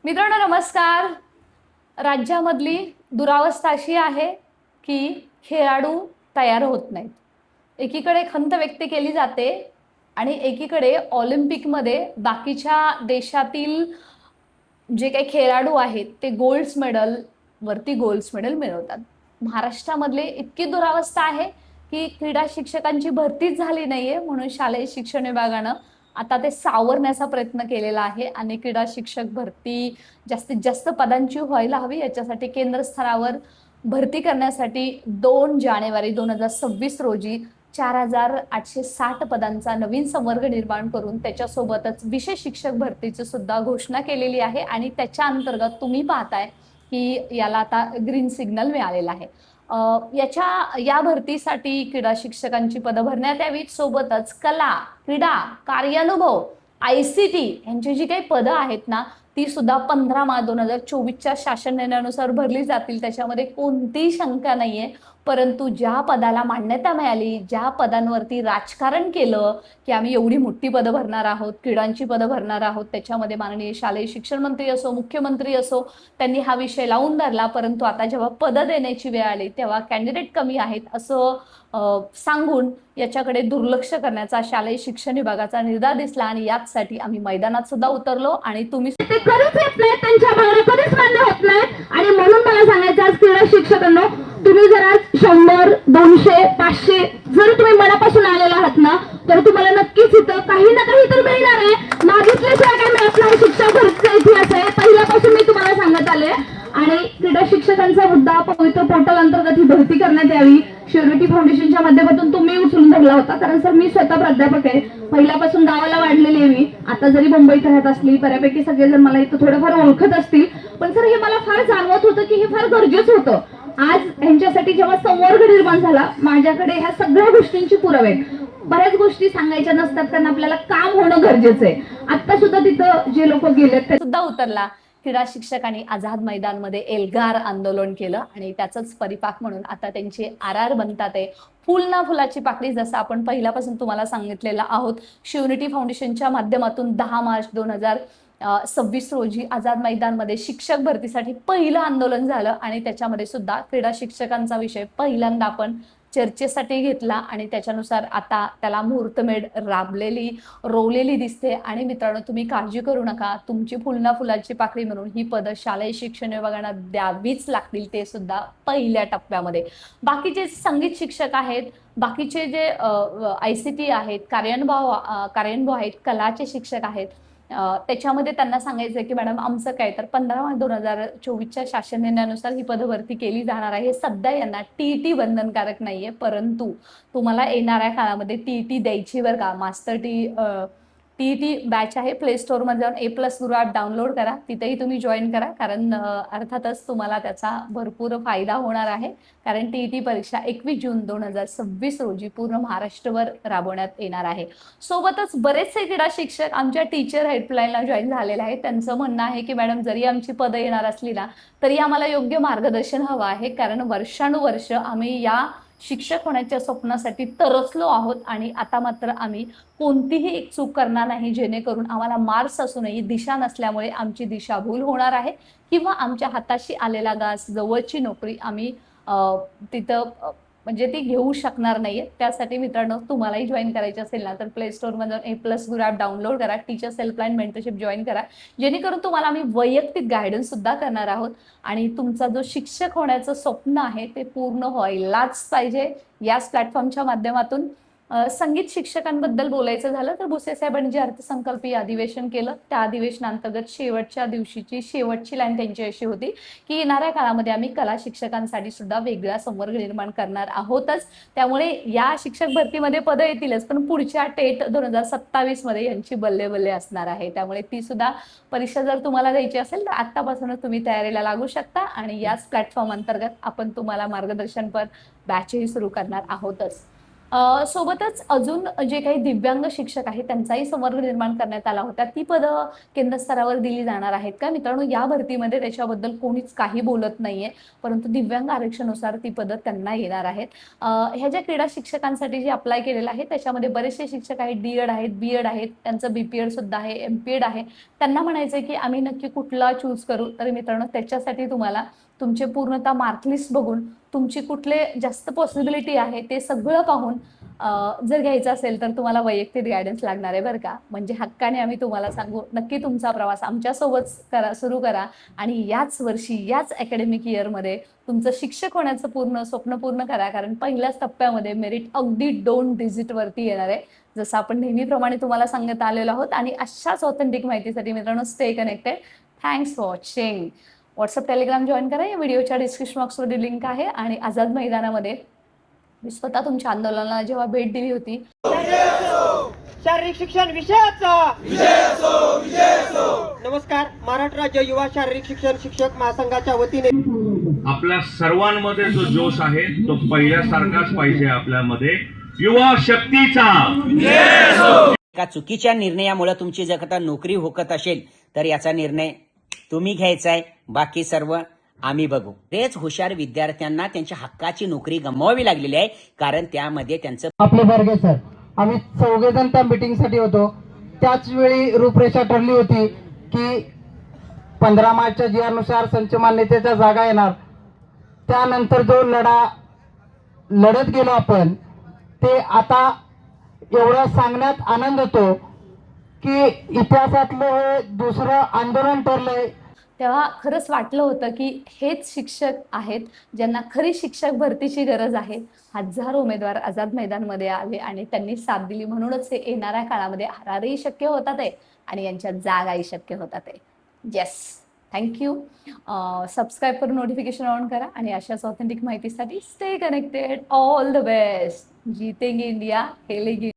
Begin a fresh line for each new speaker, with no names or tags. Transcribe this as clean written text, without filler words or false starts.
मित्रांनो नमस्कार. राज्यामधली दुरावस्था अशी आहे की खेळाडू तयार होत नाहीत. एकीकडे खंत व्यक्त केली जाते आणि एकीकडे ऑलिम्पिकमध्ये बाकीच्या देशातील जे काही खेळाडू आहेत ते गोल्ड मेडल मिळवतात. महाराष्ट्रामधले इतकी दुरावस्था आहे की क्रीडा शिक्षकांची भरतीच झाली नाहीये, म्हणून शालेय शिक्षण विभागानं आता ते सावरण्याचा प्रयत्न केलेला आहे आणि क्रीडा शिक्षक भरती जास्तीत जास्त पदांची व्हायला हवी याच्यासाठी केंद्र स्तरावर भरती करण्यासाठी 2 जानेवारी 2026 रोजी 4860 पदांचा नवीन संवर्ग निर्माण करून त्याच्यासोबतच विशेष शिक्षक भरतीची सुद्धा घोषणा केलेली आहे आणि त्याच्या अंतर्गत तुम्ही पाहताय की याला आता ग्रीन सिग्नल मिळालेला आहे. या भरतीसाठी क्रीडा शिक्षकांची पदं भरण्यात यावीत. सोबतच कला, क्रीडा, कार्यानुभव, ICT यांची जी काही पदं आहेत ना ती सुद्धा 15 मार्च 2024च्या शासन निर्णयानुसार भरली जातील. त्याच्यामध्ये कोणतीही शंका नाहीये. परंतु ज्या पदाला मान्यता मिळाली, ज्या पदांवरती राजकारण केलं की आम्ही एवढी मोठी पदं भरणार आहोत, क्रीडांची पदं भरणार आहोत, त्याच्यामध्ये माननीय शालेय शिक्षण मंत्री असो, मुख्यमंत्री असो, त्यांनी हा विषय लावून धरला. परंतु आता जेव्हा पदं देण्याची वेळ आली तेव्हा कॅन्डिडेट कमी आहेत असं सांगून याच्याकडे दुर्लक्ष करण्याचा शालेय शिक्षण विभागाचा निर्धार दिसला आणि याचसाठी आम्ही मैदानात सुद्धा उतरलो आणि तुम्ही
ते कधीच येत नाही, त्यांच्या भावना कधीच मान्य होत नाही. आणि म्हणून मला सांगायचं आज क्रीडा शिक्षकांना, तुम्ही जर आज 100, 200, 500 जर तुम्ही मनापासून आलेला आहात ना तर तुम्हाला नक्कीच इथं काही ना काही तर मिळणार आहे. मागितल्याशिवाय काय मिळत नाही. शिक्षक भरतीचा इतिहास आहे, पहिल्यापासून मी तुम्हाला सांगत आले. आणि क्रीडा शिक्षकांचा मुद्दा पवित्र पोर्टल अंतर्गत ही भरती करण्यात यावी श्युरिटी फाउंडेशनच्या माध्यमातून तुम्ही उचलून धरला होता. कारण सर मी स्वतः प्राध्यापक आहे, पहिल्यापासून गावाला वाढलेली आहे मी. आता जरी मुंबईत राहत असली बऱ्यापैकी सगळेजण मला इथं थोडंफार ओळखत असतील, पण सर हे मला फार जाणवत होतं की हे फार गरजेचं होतं. आज यांच्यासाठी जेव्हा संवर्ग निर्माण झाला माझ्याकडे ह्या सगळ्या गोष्टींची पुरावे आहेत. बऱ्याच गोष्टी सांगायच्या नसतात कारण आपल्याला काम होणं गरजेचं आहे. आता सुद्धा तिथं जे लोक गेलेत ते
सुद्धा उतरला. क्रीडा शिक्षकांनी आझाद मैदानमध्ये एल्गार आंदोलन केलं आणि त्याचाच परिपाक म्हणून आता त्यांचे RR बनतात आहे. फुल ना फुलाची पाकळी, जसं आपण पहिल्यापासून तुम्हाला सांगितलेलं आहोत. श्युरिटी फाउंडेशनच्या माध्यमातून 10 मार्च 2026 रोजी आझाद मैदानमध्ये शिक्षक भरतीसाठी पहिलं आंदोलन झालं आणि त्याच्यामध्ये सुद्धा क्रीडा शिक्षकांचा विषय पहिल्यांदा आपण चर्चेसाठी घेतला आणि त्याच्यानुसार आता त्याला मुहूर्तमेढ रोवलेली दिसते. आणि मित्रांनो तुम्ही काळजी करू नका, तुमची फुलना फुलाची पाकळी म्हणून ही पदं शालेय शिक्षण विभागाला द्यावीच लागतील, ते सुद्धा पहिल्या टप्प्यामध्ये. बाकीचे संगीत शिक्षक आहेत, बाकीचे जे ICT आहेत, कार्यानुभव आहेत, कलाचे शिक्षक आहेत, त्याच्यामध्ये त्यांना सांगायचं की मॅडम आमचं काय तर 15 मार्च 2024च्या शासन निर्णयानुसार ही पदभरती केली जाणार आहे. सध्या यांना TET बंधनकारक नाहीये, परंतु तुम्हाला येणाऱ्या काळामध्ये TET द्यायची बरं का. मास्टर TET बॅच आहे, प्ले स्टोअरमध्ये जाऊन A+ गुरु ॲप डाउनलोड करा, तिथेही तुम्ही जॉईन करा. कारण अर्थातच तुम्हाला त्याचा भरपूर फायदा होणार आहे. कारण TET परीक्षा 21 जून 2026 रोजी पूर्ण महाराष्ट्रभर राबवण्यात येणार आहे. सोबतच बरेचसे क्रीडा शिक्षक आमच्या टीचर हेल्पलाईनला जॉईन झालेले आहेत. त्यांचं म्हणणं आहे की मॅडम जरी आमची पदं येणार असली ना तरी आम्हाला योग्य मार्गदर्शन हवं आहे. कारण वर्षानुवर्ष आम्ही या शिक्षक होण्याच्या स्वप्नासाठी तरसलो आहोत आणि आता मात्र आम्ही कोणतीही एक चूक करणार नाही जेणेकरून आम्हाला मार्क्स असूनही दिशा नसल्यामुळे आमची दिशाभूल होणार आहे किंवा आमच्या हाताशी आलेला घास, जवळची नोकरी आम्ही तिथं म्हणजे ती घेऊ शकणार नाहीये. त्यासाठी मित्रांनो तुम्हालाही जॉईन करायचे असेल ना तर प्ले स्टोअरमध्ये A+ गुरु ॲप डाउनलोड करा, टीचर्स हेल्पलाईन मेंटरशिप जॉईन करा, जेणेकरून तुम्हाला आम्ही वैयक्तिक गायडन्स सुद्धा करणार आहोत आणि तुमचा जो शिक्षक होण्याचं स्वप्न आहे ते पूर्ण व्हायलाच पाहिजे. याच प्लॅटफॉर्मच्या माध्यमातून संगीत शिक्षकांबद्दल बोलायचं झालं तर भुसे साहेबांनी जे अर्थसंकल्पीय अधिवेशन केलं त्या अधिवेशनांतर्गत शेवटच्या दिवशीची शेवटची लाईन त्यांची अशी होती की येणाऱ्या काळामध्ये आम्ही कला शिक्षकांसाठी सुद्धा वेगळा संवर्ग निर्माण करणार आहोतच. त्यामुळे या शिक्षक भरतीमध्ये पदं येतीलच, पण पुढच्या टेट 2027 मध्ये यांची बल्ले बल्ले असणार आहे. त्यामुळे ती सुद्धा परीक्षा जर तुम्हाला द्यायची असेल तर आत्तापासूनच तुम्ही तयारीला लागू शकता आणि याच प्लॅटफॉर्म अंतर्गत आपण तुम्हाला मार्गदर्शनपर बॅचही सुरू करणार आहोतच. सोबतच अजून जे काही दिव्यांग शिक्षक आहेत त्यांचाही संवर्ग निर्माण करण्यात आला होता. ती पदं केंद्र स्तरावर दिली जाणार आहेत का मित्रांनो? या भरतीमध्ये त्याच्याबद्दल कोणीच काही बोलत नाहीये, परंतु दिव्यांग आरक्षणानुसार ती पदं त्यांना येणार आहेत. ह्या ज्या क्रीडा शिक्षकांसाठी जे अप्लाय केलेलं आहे त्याच्यामध्ये बरेचसे शिक्षक आहेत, डी.एड आहेत, बी.एड आहेत, त्यांचं बी.पी.एड सुद्धा आहे, एम.पी.एड आहे. त्यांना म्हणायचं की आम्ही नक्की कुठला चूज करू. तर मित्रांनो, त्याच्यासाठी तुम्हाला तुमचे पूर्णतः मार्क लिस्ट बघून तुमची कुठले जास्त पॉसिबिलिटी आहे ते सगळं पाहून जर घ्यायचं असेल तर तुम्हाला वैयक्तिक गायडन्स लागणार आहे बरं का. म्हणजे हक्काने आम्ही तुम्हाला सांगू, नक्की तुमचा प्रवास आमच्यासोबत सुरू करा आणि याच वर्षी याच अकॅडमिक इयरमध्ये तुमचं शिक्षक होण्याचं पूर्ण स्वप्न पूर्ण करा. कारण पहिल्याच टप्प्यामध्ये मेरिट अगदी 2 डिजिटवरती येणार आहे, जसं आपण नेहमीप्रमाणे तुम्हाला सांगत आलेलो आहोत. आणि अशाच ऑथेंटिक माहितीसाठी मित्रांनो stay connected. Thanks for watching. WhatsApp Telegram join करा. या व्हिडिओच्या डिस्क्रिप्शन बॉक्समध्ये लिंक आहे. आणि आझाद मैदानामध्ये मी स्वतः तुमच्या आंदोलनाला जेव्हा भेट दिली होती,
शारीरिक शिक्षण विषयाचा नमस्कार. महाराष्ट्र राज्य युवा शारीरिक शिक्षण शिक्षक महासंघाच्या वतीने
आपल्या सर्वांमध्ये जो जोश आहे तो पहिल्यासारखाच पाहिजे. आपल्यामध्ये युवा शक्तीचा.
एका चुकीच्या निर्णयामुळे तुमची जर का नोकरी हुकत असेल तर याचा निर्णय तुम्ही घ्यायचा आहे, बाकी सर्व आम्ही बघू. तेच हुशार विद्यार्थ्यांना त्यांच्या हक्काची नोकरी गमवावी लागलेली आहे, कारण त्यामध्ये त्यांचं
आपले बर्गे सर, आम्ही चौघेजण त्या मीटिंग साठी होतो. त्याच वेळी रूपरेषा ठरली होती की 15 मार्चच्या जी नुसार संच मान्यतेच्या जागा येणार. त्यानंतर जो लढा लढत गेलो आपण, ते आता एवढं सांगण्यात आनंद होतो की इतिहासातलं हे दुसरं आंदोलन ठरलंय.
तेव्हा खरंच वाटलं होतं की हेच शिक्षक आहेत ज्यांना खरी शिक्षक भरतीची गरज आहे. हजारो उमेदवार आझाद मैदानमध्ये आले आणि त्यांनी साथ दिली, म्हणूनच हे येणाऱ्या काळामध्ये आरआरही शक्य होतात आहे आणि यांच्या जागाही शक्य होतात आहे. Yes, thank you. सबस्क्राईब करून नोटिफिकेशन ऑन करा आणि अशाच ऑथेंटिक माहितीसाठी stay connected. All the best. जीतेंगे इंडिया, खेलेंगे.